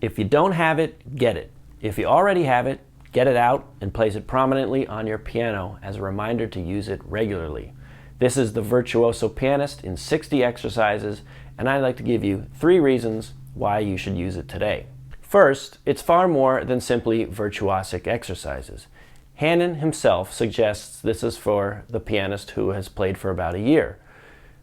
If you don't have it, get it. If you already have it, get it out and place it prominently on your piano as a reminder to use it regularly. This is the Virtuoso Pianist in 60 exercises, and I'd like to give you 3 reasons why you should use it today. First, it's far more than simply virtuosic exercises. Hanon himself suggests this is for the pianist who has played for about a year.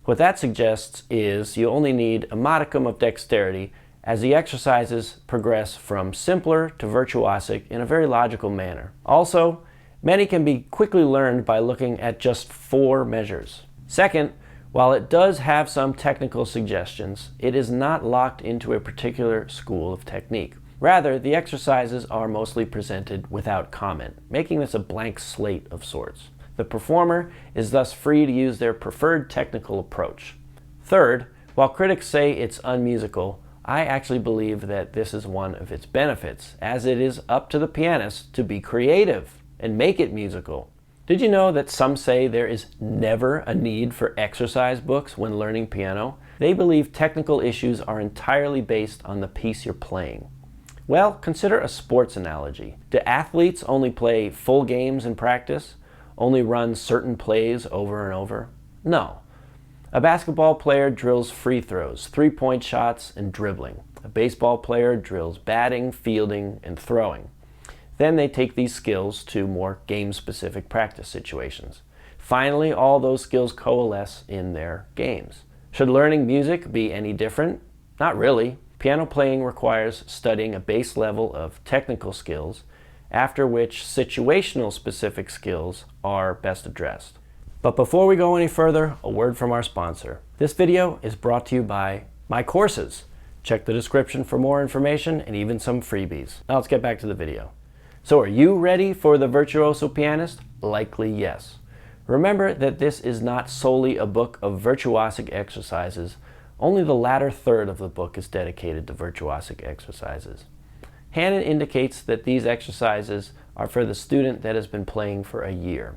What that suggests is you only need a modicum of dexterity as the exercises progress from simpler to virtuosic in a very logical manner. Also, many can be quickly learned by looking at just 4 measures. Second, while it does have some technical suggestions, it is not locked into a particular school of technique. Rather, the exercises are mostly presented without comment, making this a blank slate of sorts. The performer is thus free to use their preferred technical approach. Third, while critics say it's unmusical, I actually believe that this is one of its benefits, as it is up to the pianist to be creative and make it musical. Did you know that some say there is never a need for exercise books when learning piano? They believe technical issues are entirely based on the piece you're playing. Well, consider a sports analogy. Do athletes only play full games in practice? Only run certain plays over and over? No. A basketball player drills free throws, 3-point shots, and dribbling. A baseball player drills batting, fielding, and throwing. Then they take these skills to more game-specific practice situations. Finally, all those skills coalesce in their games. Should learning music be any different? Not really. Piano playing requires studying a base level of technical skills, after which situational specific skills are best addressed. But before we go any further, a word from our sponsor. This video is brought to you by my courses. Check the description for more information and even some freebies. Now let's get back to the video. So are you ready for the Virtuoso Pianist? Likely yes. Remember that this is not solely a book of virtuosic exercises. Only the latter third of the book is dedicated to virtuosic exercises. Hanon indicates that these exercises are for the student that has been playing for a year.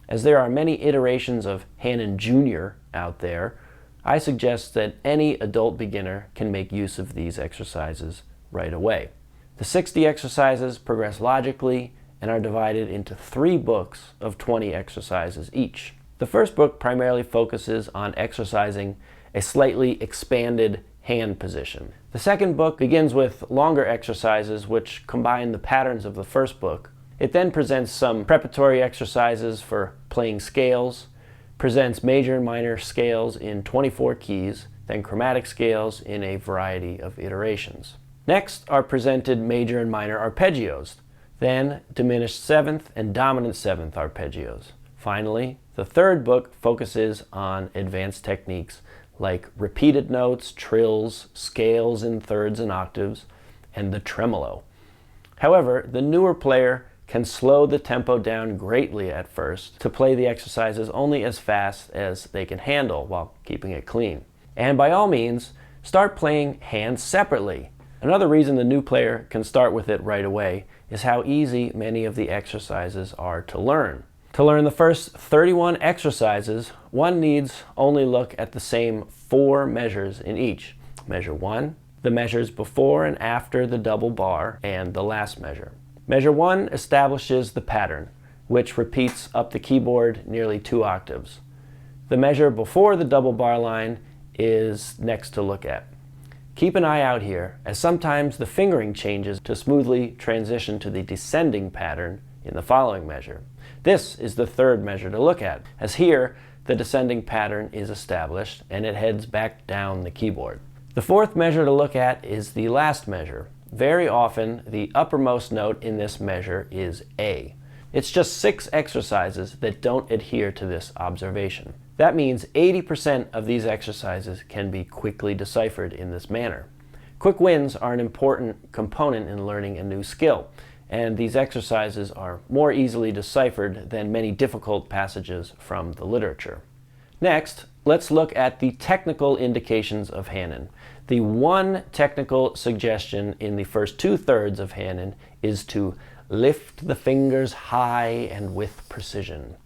As there are many iterations of Hanon Jr. out there, I suggest that any adult beginner can make use of these exercises right away. The 60 exercises progress logically and are divided into 3 books of 20 exercises each. The first book primarily focuses on exercising a slightly expanded hand position. The second book begins with longer exercises which combine the patterns of the first book. It then presents some preparatory exercises for playing scales, presents major and minor scales in 24 keys, then chromatic scales in a variety of iterations. Next are presented major and minor arpeggios, then diminished 7th and dominant 7th arpeggios. Finally, the third book focuses on advanced techniques like repeated notes, trills, scales in thirds and octaves, and the tremolo. However, the newer player can slow the tempo down greatly at first to play the exercises only as fast as they can handle while keeping it clean. And by all means, start playing hands separately. Another reason the new player can start with it right away is how easy many of the exercises are to learn. To learn the first 31 exercises, one needs only look at the same 4 measures in each. Measure 1, the measures before and after the double bar, and the last measure. Measure 1 establishes the pattern, which repeats up the keyboard nearly 2 octaves. The measure before the double bar line is next to look at. Keep an eye out here, as sometimes the fingering changes to smoothly transition to the descending pattern in the following measure. This is the third measure to look at, as here the descending pattern is established and it heads back down the keyboard. The fourth measure to look at is the last measure. Very often, the uppermost note in this measure is A. It's just 6 exercises that don't adhere to this observation. That means 80% of these exercises can be quickly deciphered in this manner. Quick wins are an important component in learning a new skill, and these exercises are more easily deciphered than many difficult passages from the literature. Next, let's look at the technical indications of Hanon. The one technical suggestion in the first 2/3 of Hanon is to lift the fingers high and with precision.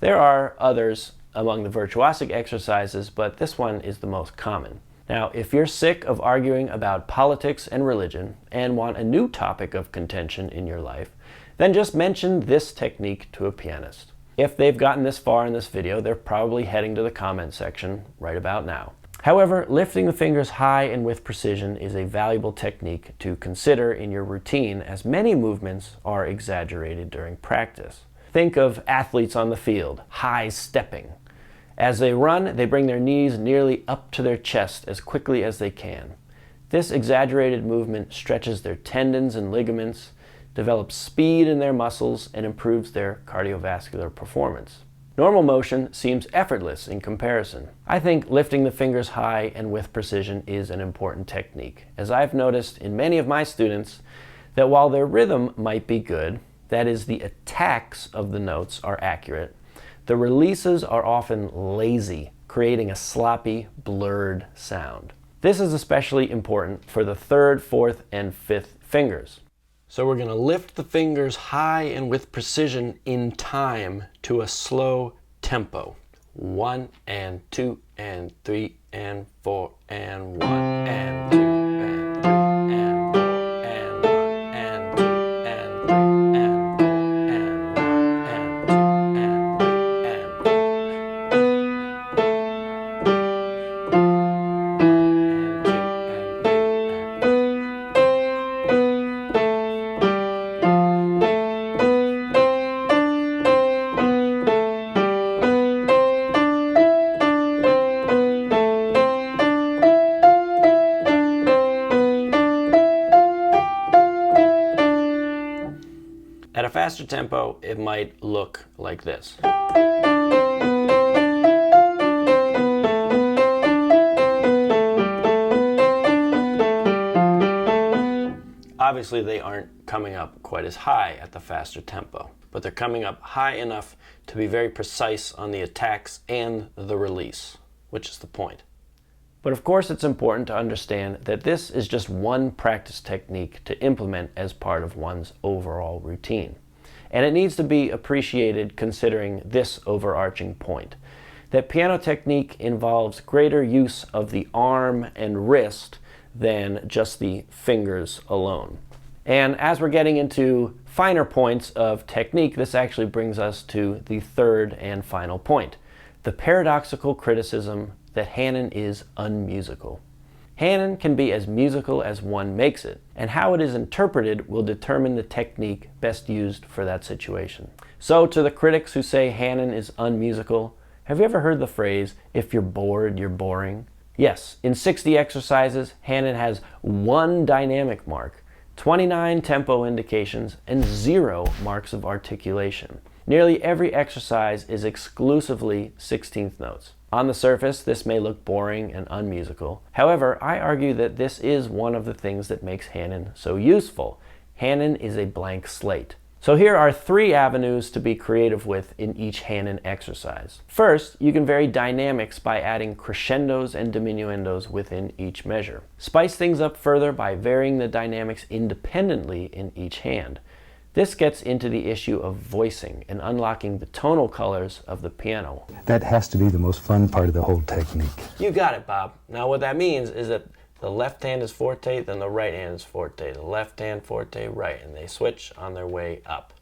There are others among the virtuosic exercises, but this one is the most common. Now, if you're sick of arguing about politics and religion and want a new topic of contention in your life, then just mention this technique to a pianist. If they've gotten this far in this video, they're probably heading to the comment section right about now. However, lifting the fingers high and with precision is a valuable technique to consider in your routine, as many movements are exaggerated during practice. Think of athletes on the field, high stepping. As they run, they bring their knees nearly up to their chest as quickly as they can. This exaggerated movement stretches their tendons and ligaments, develops speed in their muscles, and improves their cardiovascular performance. Normal motion seems effortless in comparison. I think lifting the fingers high and with precision is an important technique, as I've noticed in many of my students that while their rhythm might be good, that is, the attacks of the notes are accurate, the releases are often lazy, creating a sloppy, blurred sound. This is especially important for the third, fourth, and fifth fingers. So we're going to lift the fingers high and with precision in time to a slow tempo. 1 and 2 and 3 and 4 and 1 and 2 and 3 and 4 and 1 and 2 and 3 and 4 and 1 and 2 and 3 and 4. At a faster tempo, it might look like this. Obviously, they aren't coming up quite as high at the faster tempo, but they're coming up high enough to be very precise on the attacks and the release, which is the point. But of course, it's important to understand that this is just one practice technique to implement as part of one's overall routine. And it needs to be appreciated considering this overarching point, that piano technique involves greater use of the arm and wrist than just the fingers alone. And as we're getting into finer points of technique, this actually brings us to the third and final point, the paradoxical criticism that Hanon is unmusical. Hanon can be as musical as one makes it, and how it is interpreted will determine the technique best used for that situation. So to the critics who say Hanon is unmusical, have you ever heard the phrase, "If you're bored, you're boring"? Yes, in 60 exercises, Hanon has 1 dynamic mark, 29 tempo indications, and 0 marks of articulation. Nearly every exercise is exclusively 16th notes. On the surface, this may look boring and unmusical. However, I argue that this is one of the things that makes Hanon so useful. Hanon is a blank slate. So here are 3 avenues to be creative with in each Hanon exercise. First, you can vary dynamics by adding crescendos and diminuendos within each measure. Spice things up further by varying the dynamics independently in each hand. This gets into the issue of voicing and unlocking the tonal colors of the piano. That has to be the most fun part of the whole technique. You got it, Bob. Now what that means is that the left hand is forte, then the right hand is forte. The left hand, forte, right, and they switch on their way up.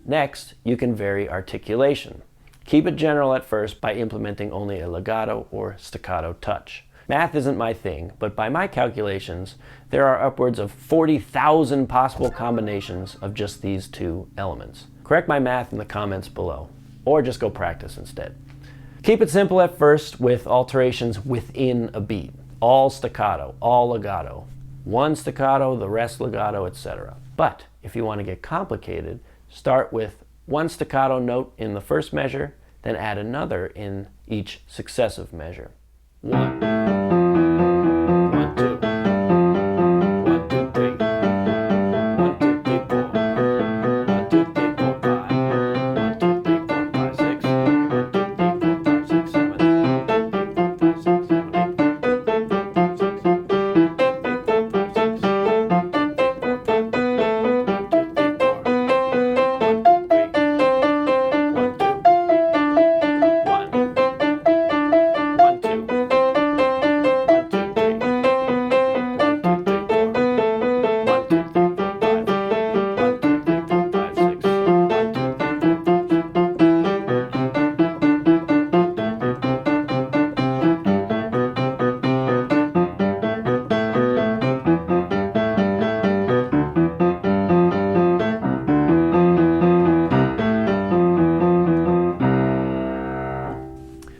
Next, you can vary articulation. Keep it general at first by implementing only a legato or staccato touch. Math isn't my thing, but by my calculations, there are upwards of 40,000 possible combinations of just these 2 elements. Correct my math in the comments below, or just go practice instead. Keep it simple at first with alterations within a beat. All staccato, all legato. 1 staccato, the rest legato, etc. But if you want to get complicated, start with 1 staccato note in the first measure, then add another in each successive measure. 1, 1, 2, 1, 2, 3, 1, 2, 3, 4, 1, 2, 3, 4, 5.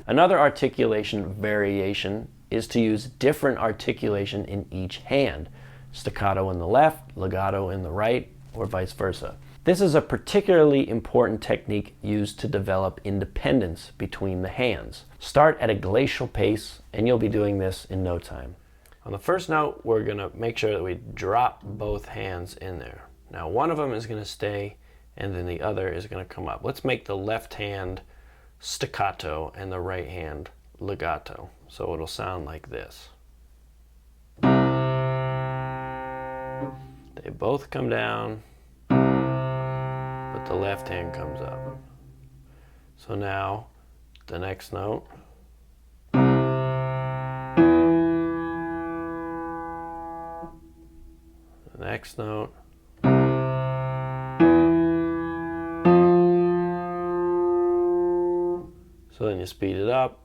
Another articulation variation is to use different articulation in each hand, staccato in the left, legato in the right, or vice versa. This is a particularly important technique used to develop independence between the hands. Start at a glacial pace, and you'll be doing this in no time. On the first note, we're going to make sure that we drop both hands in there. Now, one of them is going to stay, and then the other is going to come up. Let's make the left hand staccato and the right hand legato. So it'll sound like this. They both come down, but the left hand comes up. So now, the next note. The next note. So then you speed it up.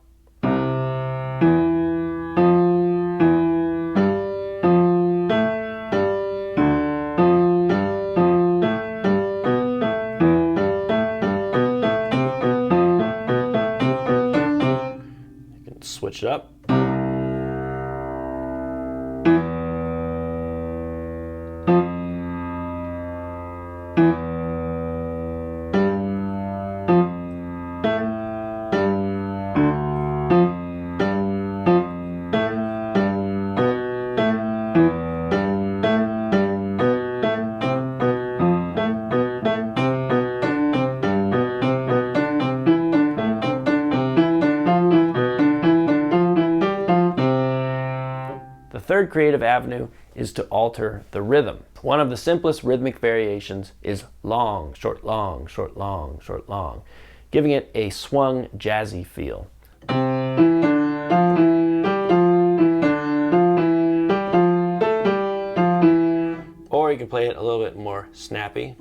Switch it up. The third creative avenue is to alter the rhythm. One of the simplest rhythmic variations is long, short, long, short, long, short, long, giving it a swung, jazzy feel. Or you can play it a little bit more snappy.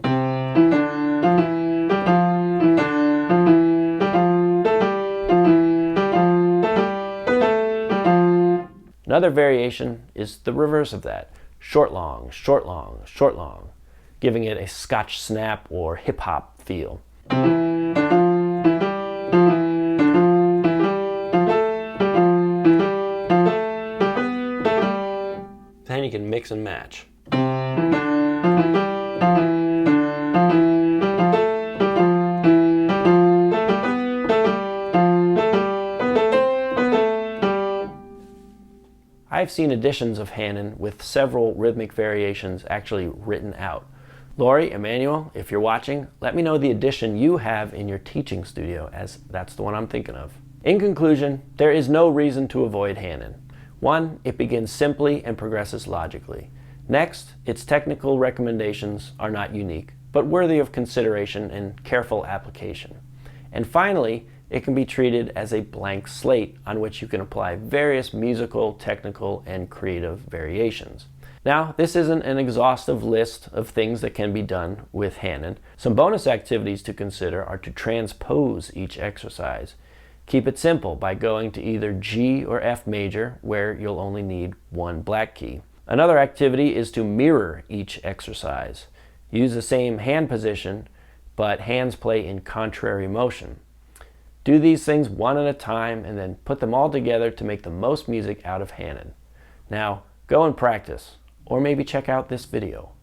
Another variation is the reverse of that. Short, long, short, long, short, long, giving it a Scotch snap or hip-hop feel. Then you can mix and match. I've seen editions of Hanon with several rhythmic variations actually written out. Lori, Emmanuel, if you're watching, let me know the edition you have in your teaching studio, as that's the one I'm thinking of. In conclusion, there is no reason to avoid Hanon. 1, it begins simply and progresses logically. Next, its technical recommendations are not unique, but worthy of consideration and careful application. And finally, it can be treated as a blank slate on which you can apply various musical, technical, and creative variations. Now, this isn't an exhaustive list of things that can be done with Hanon. Some bonus activities to consider are to transpose each exercise. Keep it simple by going to either G or F major, where you'll only need one black key. Another activity is to mirror each exercise. Use the same hand position, but hands play in contrary motion. Do these things one at a time and then put them all together to make the most music out of Hanon. Now, go and practice, or maybe check out this video.